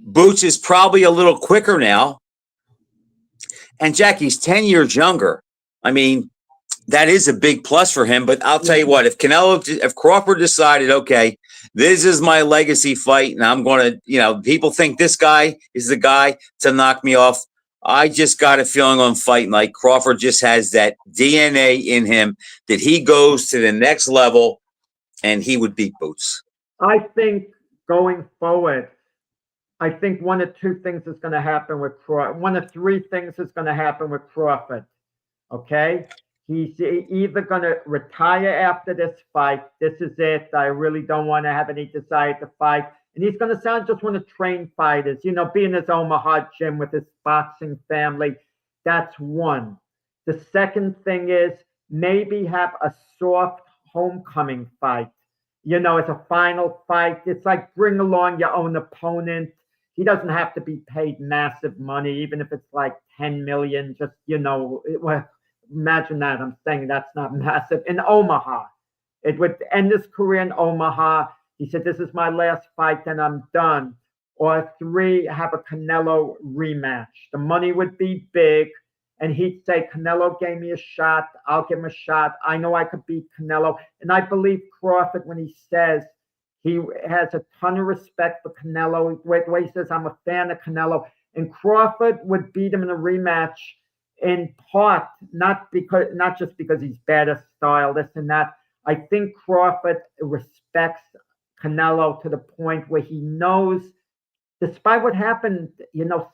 Boots is probably a little quicker now. And Jack, he's 10 years younger. I mean, that is a big plus for him. But I'll tell you what, if Crawford decided, okay, this is my legacy fight, and I'm going to, people think this guy is the guy to knock me off. I just got a feeling on fighting like Crawford just has that DNA in him that he goes to the next level and he would beat Boots. I think going forward, I think one of two things is going to happen with Crawford. One of three things is going to happen with Crawford. Okay? He's either going to retire after this fight. This is it. I really don't want to have any desire to fight. And he's going to sound just want to train fighters, be in his Omaha gym with his boxing family. That's one. The second thing is maybe have a soft homecoming fight. As a final fight. It's like bring along your own opponent. He doesn't have to be paid massive money, even if it's like 10 million. Just, imagine that. I'm saying that's not massive. In Omaha. It would end his career in Omaha. He said, this is my last fight, then I'm done. Or three, have a Canelo rematch. The money would be big. And he'd say, Canelo gave me a shot. I'll give him a shot. I know I could beat Canelo. And I believe Crawford when he says He has a ton of respect for Canelo. The way he says, I'm a fan of Canelo. And Crawford would beat him in a rematch in part, not just because he's better style, this and that. I think Crawford respects Canelo to the point where he knows, despite what happened,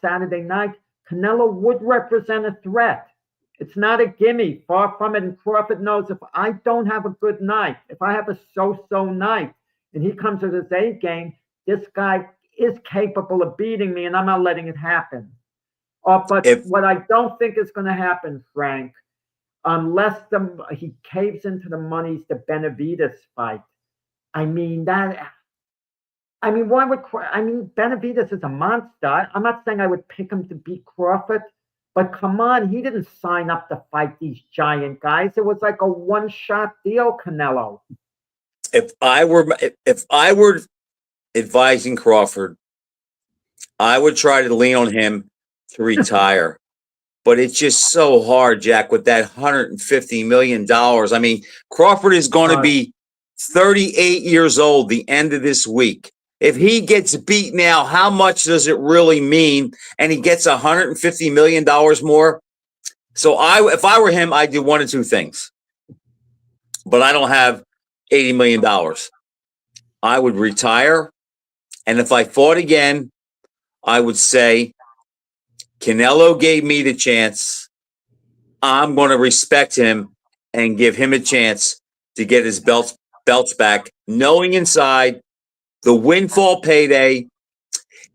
Saturday night, Canelo would represent a threat. It's not a gimme, far from it. And Crawford knows, if I don't have a good night, if I have a so-so night, and he comes with his A game, this guy is capable of beating me, and I'm not letting it happen. But what I don't think is going to happen, Frank, unless he caves into the monies, the Benavidez fight. Why would Benavidez is a monster. I'm not saying I would pick him to beat Crawford, but come on, he didn't sign up to fight these giant guys. It was like a one-shot deal, Canelo. If I were advising Crawford, I would try to lean on him to retire. But it's just so hard, Jack, with that $150 million. I mean, Crawford is going to be 38 years old the end of this week. If he gets beat now, how much does it really mean? And he gets $150 million more. So if I were him, I'd do one of two things. But I don't have $80 million. I would retire. And if I fought again, I would say, Canelo gave me the chance. I'm going to respect him and give him a chance to get his belts back, knowing inside the windfall payday,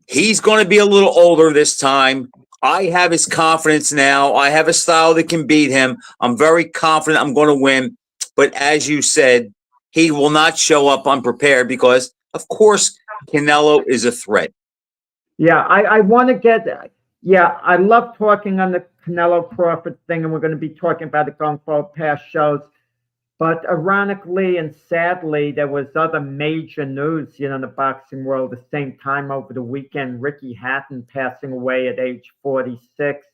he's going to be a little older this time. I have his confidence now. I have a style that can beat him. I'm very confident I'm going to win. But as you said, he will not show up unprepared because, of course, Canelo is a threat. Yeah, I want to get that. Yeah, I love talking on the Canelo Crawford thing, and we're going to be talking about it going forward past shows. But ironically and sadly, there was other major news, in the boxing world at the same time over the weekend. Ricky Hatton passing away at age 46.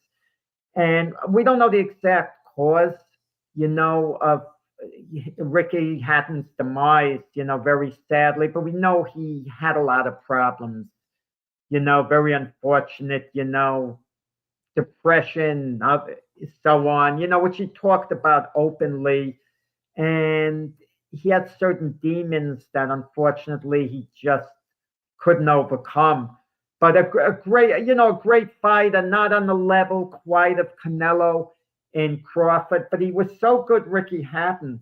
And we don't know the exact cause, of Ricky Hatton's demise, very sadly. But we know he had a lot of problems. Very unfortunate, depression, so on, which he talked about openly. And he had certain demons that unfortunately he just couldn't overcome. But a great fighter, not on the level quite of Canelo and Crawford, but he was so good, Ricky Hatton,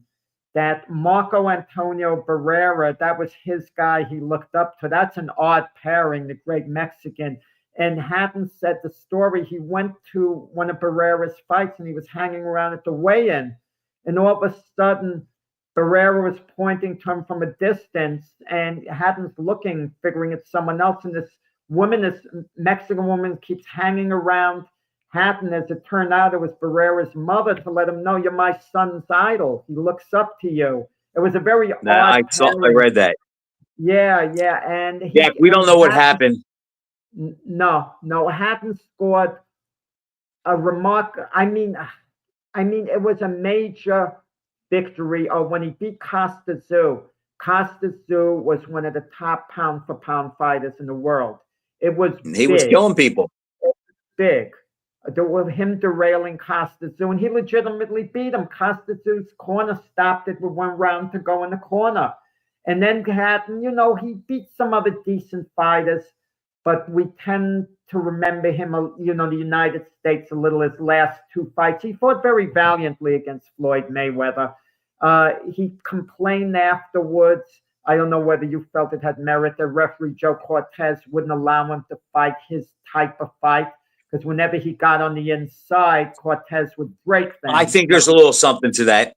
that Marco Antonio Barrera, that was his guy he looked up to. That's an odd pairing, the great Mexican. And Hatton said the story, he went to one of Barrera's fights and he was hanging around at the weigh-in. And all of a sudden, Barrera was pointing to him from a distance and Hatton's looking, figuring it's someone else. And this Mexican woman keeps hanging around Hatton. As it turned out, it was Barrera's mother to let him know, you're my son's idol. He looks up to you. It was a very odd I read that. Yeah. And we don't know what happened. No. Hatton scored a remark. I mean, it was a major victory when he beat Costa Tzu. Costa Tzu was one of the top pound-for-pound fighters in the world. He was killing people. It was big. With him derailing Costa Tzu, and he legitimately beat him. Costa Tzu's corner stopped it with 1 round to go in the corner. And then Hatton, he beat some other decent fighters, but we tend to remember him, the United States a little, his last 2 fights. He fought very valiantly against Floyd Mayweather. He complained afterwards. I don't know whether you felt it had merit. The referee, Joe Cortez, wouldn't allow him to fight his type of fight because whenever he got on the inside, Cortez would break things. I think there's a little something to that.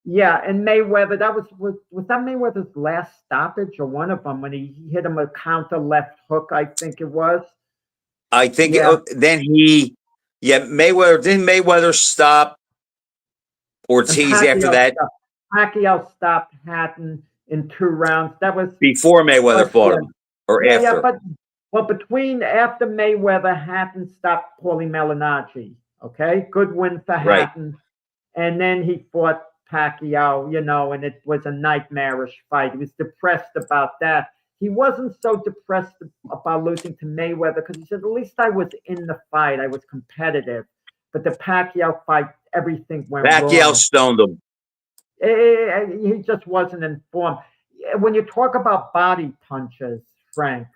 Yeah, and Mayweather, was that Mayweather's last stoppage or one of them when he hit him a counter left hook, I think it was. I think then Mayweather stop Ortiz after that? Pacquiao stopped Hatton in 2 rounds. That was before Mayweather fought him or after. Yeah, after Mayweather, Hatton stopped Paulie Malignaggi. Okay, good win for Hatton. And then he fought Pacquiao, and it was a nightmarish fight. He was depressed about that. He wasn't so depressed about losing to Mayweather because he said, at least I was in the fight. I was competitive. But the Pacquiao fight, everything went Pacquiao wrong. stoned him. He just wasn't informed. When you talk about body punches, Frank,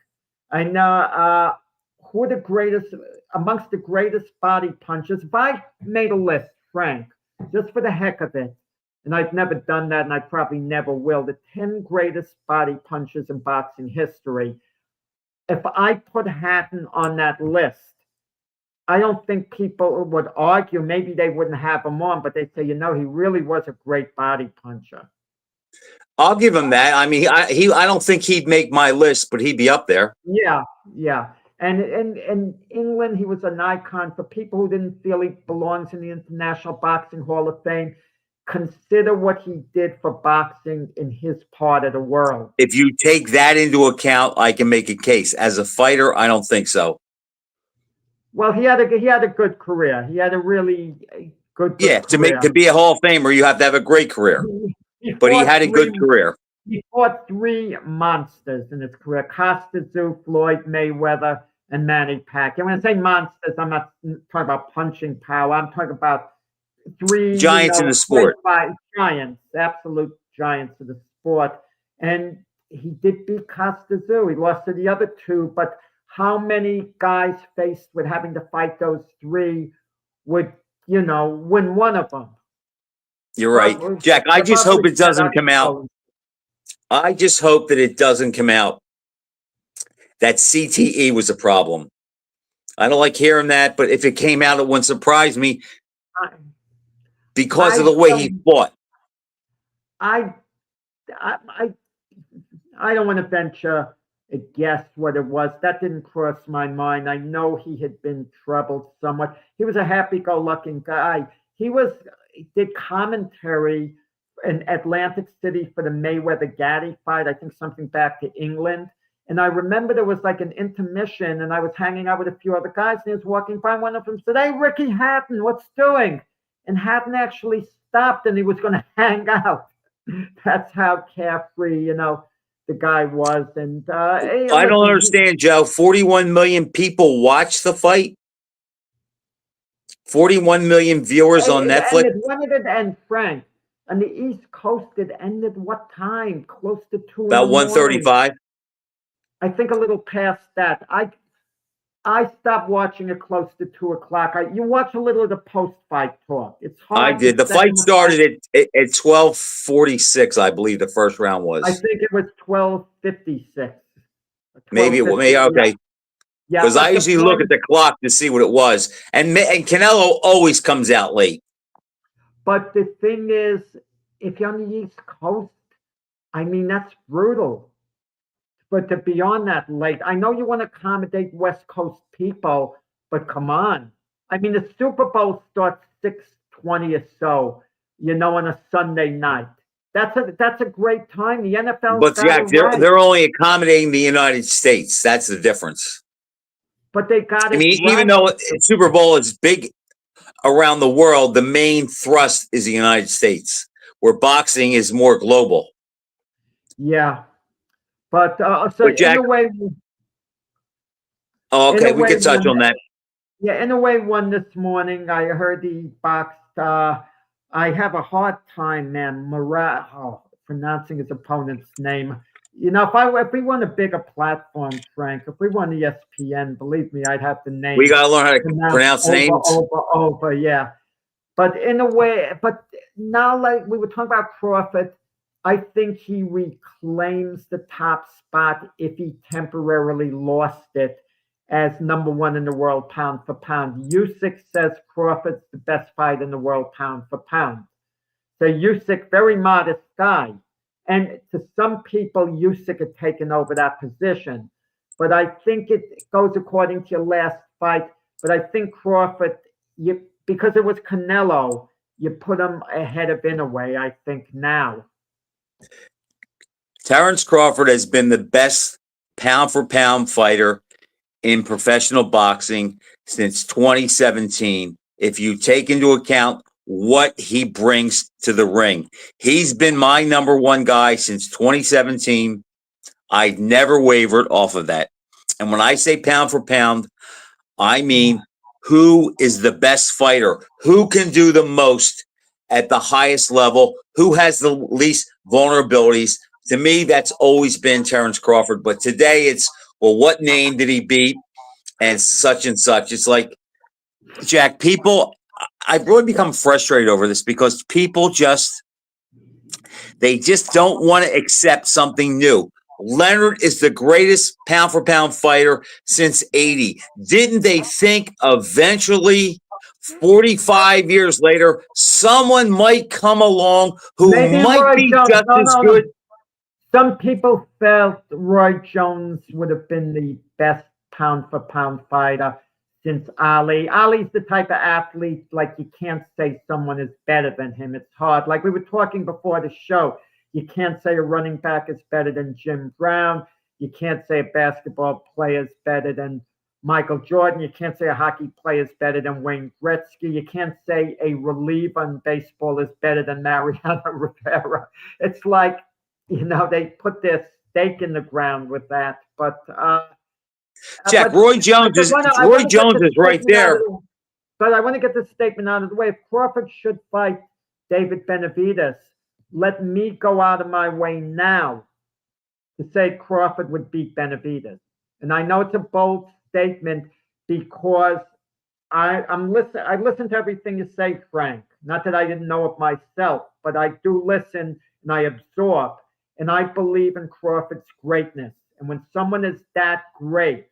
I know who are the greatest, amongst the greatest body punches. If I made a list, Frank, just for the heck of it, and I've never done that, and I probably never will, the 10 greatest body punches in boxing history. If I put Hatton on that list, I don't think people would argue. Maybe they wouldn't have him on, but they'd say, he really was a great body puncher. I'll give him that. I mean, I don't think he'd make my list, but he'd be up there. Yeah. And in England, he was an icon. For people who didn't feel he belongs in the International Boxing Hall of Fame, consider what he did for boxing in his part of the world. If you take that into account, I can make a case. As a fighter, I don't think so. Well, he had a good career. He had a really good career. To be a Hall of Famer, you have to have a great career. But he had a good career. He fought 3 monsters in his career: Costa Tzu, Floyd Mayweather, and Manny Pacquiao. When I say monsters, I'm not talking about punching power. I'm talking about 3 giants in the sport. Giants, absolute giants of the sport. And he did beat Costa Tzu. He lost to the other 2, but how many guys faced with having to fight those 3 would, win one of them? You're right. Jack, I just hope it doesn't come out. I just hope that it doesn't come out that CTE was a problem. I don't like hearing that, but if it came out, it wouldn't surprise me because of the way he fought. I don't want to venture a guess what it was. That didn't cross my mind. I know he had been troubled somewhat. He was a happy-go-lucky guy. He did commentary in Atlantic City for the Mayweather-Gatti fight, I think something back to England. And I remember there was like an intermission, and I was hanging out with a few other guys, and he was walking by. One of them said, "Hey, Ricky Hatton, what's doing?" And Hatton actually stopped, and he was going to hang out. That's how carefree, the guy was. And I don't understand, Joe. 41 million people watched the fight. 41 million viewers on Netflix. When did it end, Frank? On the East Coast, it ended what time? Close to 2. About 1:35. I think a little past that. I stopped watching it close to 2 o'clock. You watch a little of the post-fight talk. It's hard. I did. The fight started at 12:46, I believe the first round was. I think it was 12:56. Maybe okay. Yeah, because I usually look at the clock to see what it was, and Canelo always comes out late. But the thing is, if you're on the East Coast, I mean, that's brutal. But to be on that late, I know you want to accommodate West Coast people, but come on. I mean, the Super Bowl starts 6:20 or so, on a Sunday night. That's a great time. The NFL. But yeah, they're only accommodating the United States. That's the difference. But they got it. I mean, even though Super Bowl is big around the world, the main thrust is the United States, where boxing is more global. Yeah. But so Jack, in a way. Okay, we can touch on that. Yeah, in a way, one this morning, I heard he boxed. I have a hard time, man, pronouncing his opponent's name. If we want a bigger platform, Frank, if we want ESPN, believe me, I'd have the name. We got to learn how to pronounce names. Over, yeah. But in a way, now, like we were talking about Crawford, I think he reclaims the top spot if he temporarily lost it as #1 in the world pound for pound. Usyk says Crawford's the best fight in the world pound for pound. So Usyk, very modest guy. And to some people, Usyk had taken over that position. But I think it goes according to your last fight. But I think Crawford, because it was Canelo, you put him ahead of Inoue, I think, now. Terrence Crawford has been the best pound-for-pound fighter in professional boxing since 2017. If you take into account what he brings to the ring. He's been my number one guy since 2017. I've never wavered off of that. And when I say pound for pound, I mean, who is the best fighter? Who can do the most at the highest level? Who has the least vulnerabilities? To me, that's always been Terrence Crawford. But today it's, well, what name did he beat? And such and such. It's like, Jack, people, I've really become frustrated over this because people they just don't want to accept something new. Leonard is the greatest pound for pound fighter since 80. Didn't they think eventually, 45 years later, someone might come along who might be just as good? Some people felt Roy Jones would have been the best pound for pound fighter since Ali. Ali's the type of athlete, like, you can't say someone is better than him. It's hard. Like we were talking before the show, you can't say a running back is better than Jim Brown. You can't say a basketball player is better than Michael Jordan. You can't say a hockey player is better than Wayne Gretzky. You can't say a reliever in baseball is better than Mariano Rivera. It's like, they put their stake in the ground with that. But Jack, Roy Jones is right there. But I want to get this statement out of the way. If Crawford should fight David Benavidez, let me go out of my way now to say Crawford would beat Benavidez. And I know it's a bold statement because I listen to everything you say, Frank. Not that I didn't know it myself, but I do listen and I absorb. And I believe in Crawford's greatness. And when someone is that great,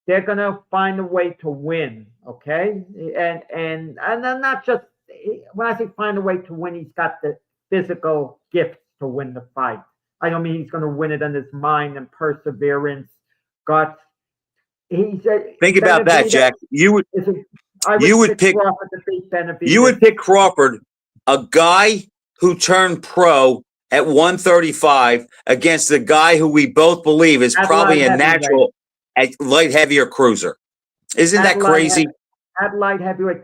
they're going to find a way to win, okay? And then not just, when I say find a way to win, he's got the physical gifts to win the fight. I don't mean he's going to win it in his mind and perseverance, guts. Think about that, Jack. You would pick Crawford to beat Benavidez. You would pick Crawford, a guy who turned pro at 135 against the guy who we both believe is probably a natural at light heavy or cruiser. Isn't that crazy? At light heavyweight.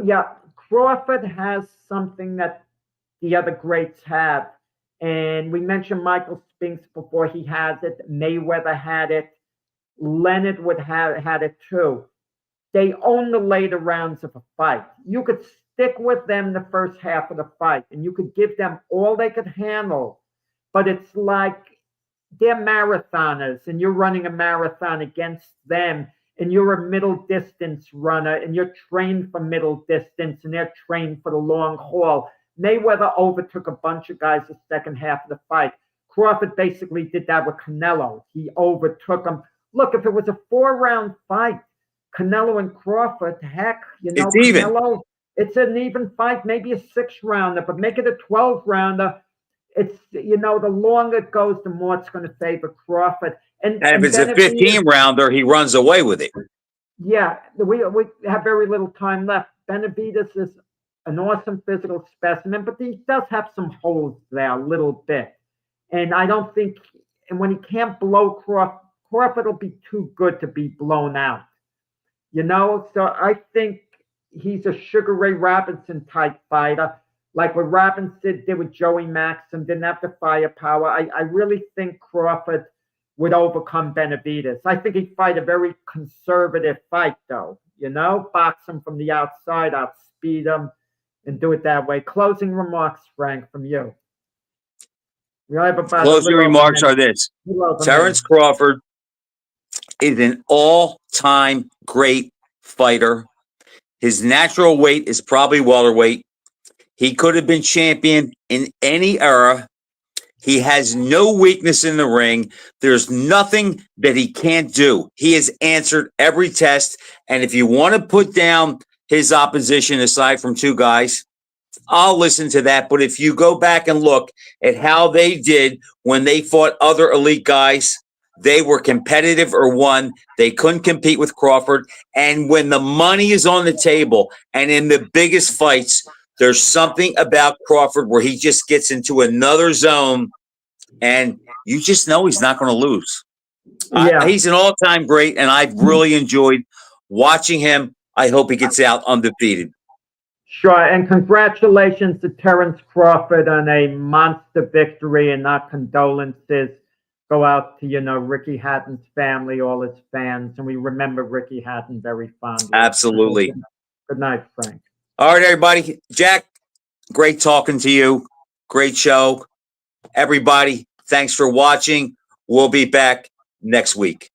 Yeah, Crawford has something that the other greats have. And we mentioned Michael Spinks before. He has it. Mayweather had it. Leonard would have had it too. They own the later rounds of a fight. You could stick with them the first half of the fight and you could give them all they could handle. But it's like they're marathoners and you're running a marathon against them and you're a middle distance runner and you're trained for middle distance and they're trained for the long haul. Mayweather overtook a bunch of guys the second half of the fight. Crawford basically did that with Canelo. He overtook him. Look, if it was a 4-round fight, Canelo and Crawford, heck, it's even. Canelo, it's an even fight, maybe a 6-rounder, but make it a 12-rounder. It's, the longer it goes, the more it's going to favor Crawford. And if it's a 15-rounder, he runs away with it. Yeah, we have very little time left. Benavidez is an awesome physical specimen, but he does have some holes there a little bit. And I don't think, and when he can't blow Crawford will be too good to be blown out. So I think he's a Sugar Ray Robinson type fighter, like what Robinson did with Joey Maxim, didn't have the firepower. I really think Crawford would overcome Benavidez. I think he'd fight a very conservative fight, though, box him from the outside, outspeed him, and do it that way. Closing remarks, Frank, from you. Closing remarks are this. Terrence Crawford is an all-time great fighter. His natural weight is probably welterweight. He could have been champion in any era. He has no weakness in the ring. There's nothing that he can't do. He has answered every test. And if you want to put down his opposition, aside from 2 guys, I'll listen to that. But if you go back and look at how they did when they fought other elite guys, they were competitive or won. They couldn't compete with Crawford. And when the money is on the table and in the biggest fights, there's something about Crawford where he just gets into another zone and you just know he's not going to lose. Yeah. He's an all-time great, and I've really enjoyed watching him. I hope he gets out undefeated. Sure, and congratulations to Terrence Crawford on a monster victory, and our condolences go out to, Ricky Hatton's family, all his fans, and we remember Ricky Hatton very fondly. Absolutely. Good night, Frank. All right, everybody. Jack, great talking to you. Great show. Everybody, thanks for watching. We'll be back next week.